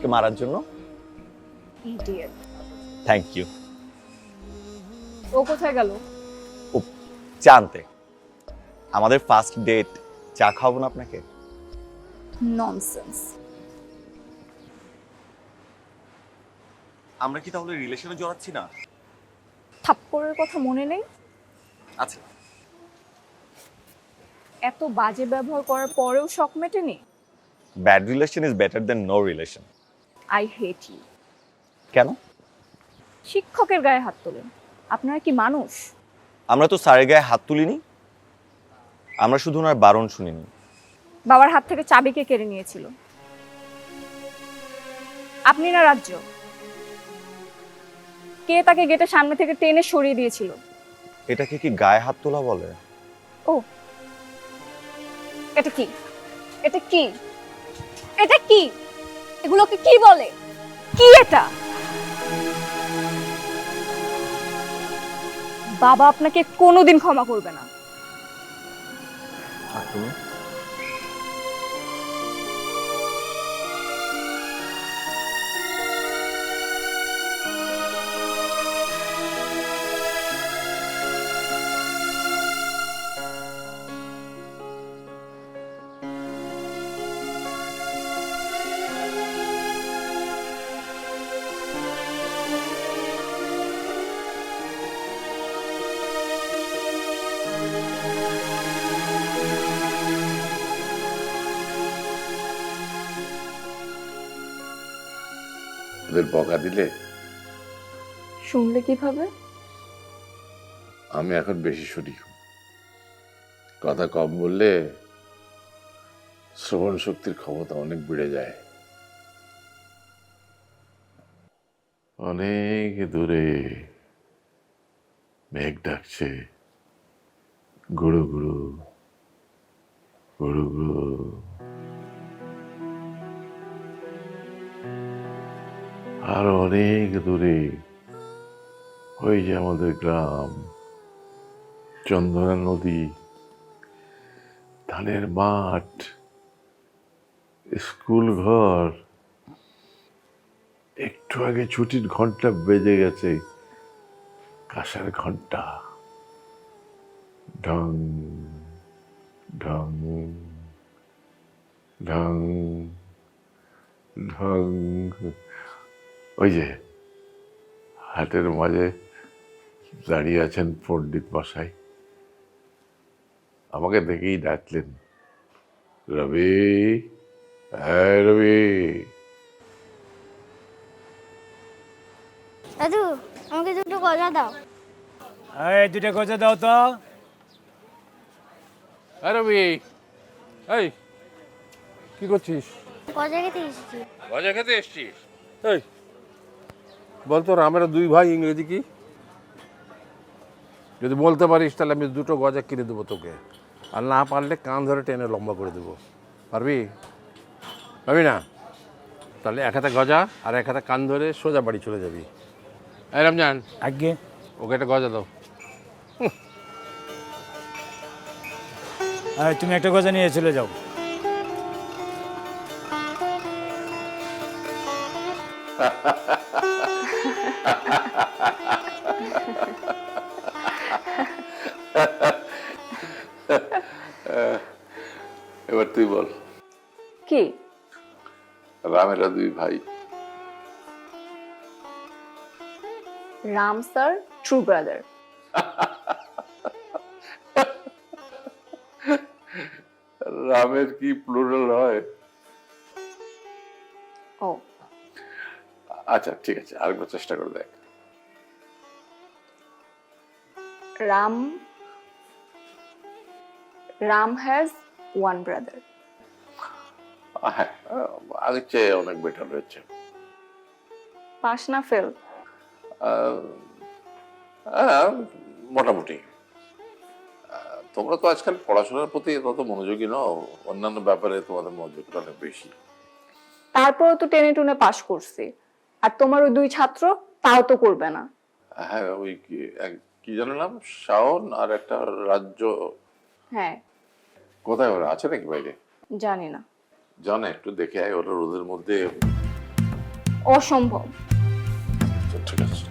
আমাকে মারার জন্য? ইডিয়েট। Thank you. ও কোথায় গেল? ও জানতে আমাদের ফার্স্ট ডেট চা খাওয়াবো না আপনাকে? ননসেন্স। আমরা কি তাহলে রিলেশনে জড়াচ্ছি না? থাপ্পড়ের কথা মনে নেই? আচ্ছা, এত বাজে ব্যবহার করার পরেও শখ মেটেনি? Bad relation is better than no relation. I hate you. কেন? শিক্ষকের গায়ে হাত তোলেন, আপনারা কি মানুষ? আমরা তো স্যারের গায়ে হাত তুলিনি, আমরা শুধু ওনার বারণ শুনিনি। বাবার হাত থেকে চাবি কে কেড়ে নিয়েছিল? আপনি না রাজ্য? কে তাকে গেটের সামনে থেকে টেনে সরিয়ে দিয়েছিল? এটাকে কি গায়ে হাত তোলা বলে? ও, এটা কি? এটা কি? এটা কি? এগুলোকে কি বলে? কি এটা? বাবা আপনাকে কোনোদিন ক্ষমা করবে না। আর তুমি? ওদের বকা দিলে? শুনলে কিভাবে? আমি এখন বেশি শুনি, কথা কম বললে শ্রবণ শক্তির ক্ষমতা অনেক বেড়ে যায়। অনেক দূরে মেঘ ডাকছে, গুরু গুরু গুরু গুরু। আর অনেক দূরে ওই যে আমাদের গ্রাম, চন্দনা নদী, ধানের মাঠ, স্কুল ঘর। একটু আগে ছুটির ঘন্টা বেজে গেছে, কাঁসার ঘন্টা। ঢং ঢং ঢং ঢং। ওই যে হাটের মাঝে দাঁড়িয়ে আছেন পণ্ডিত মশাই, আমাকে দেখেই ডাকলেন, রবি, হ্যাঁ রবি। দাদু, আমাকে দুটো গজা দাও। এই দুটো গজা দাও তো। হ্যাঁ রবি, এই কি করছিস? গজা খেতে এসেছি। গজা খেতে এসছিস? এই বলতো রামের দুই ভাই ইংরেজি কি? যদি বলতে পারিস তাহলে আমি দুটো গজা কিনে দেবো তোকে, আর না পারলে কান ধরে টেনে লম্বা করে দেবো। পারবি? পারবি না? তাহলে এক হাতে গজা আর এক হাতে কান ধরে সোজা বাড়ি চলে যাবি। এই রমজান, আগে ওকে একটা গজা দাও। তুমি একটা গজা নিয়ে চলে যাও। এবার তুই বল, কি? রামেরা দুই ভাই। Ram sir true brother. রামের কি প্লুরাল হয়? ও আচ্ছা ঠিক আছে, আরেকবার চেষ্টা করে দেখ। Ram Ram has one brother. হ্যাঁ, আগের চেয়ে অনেক বেটার হয়েছে। পাস না ফেল? হ্যাঁ, মোটামুটি। তোমরা তো আজকাল পড়াশোনার প্রতি তত মনোযোগী নও, অন্যান্য ব্যাপারে তোমাদের মনোযোগটা অনেক বেশি। তারপরেও তো টেনে টুনে পাস করছি, আর তোমার ওই দুই ছাত্র তাও তো করবে না। হ্যাঁ, ওই কি যেন নাম, শাওন আর একটা রাজ্য। হ্যাঁ, কোথায় ওরা আছে নাকি বাইরে? জানি না। জানে, একটু দেখে আয়, ওরা রোদের মধ্যে অসম্ভব। ঠিক আছে।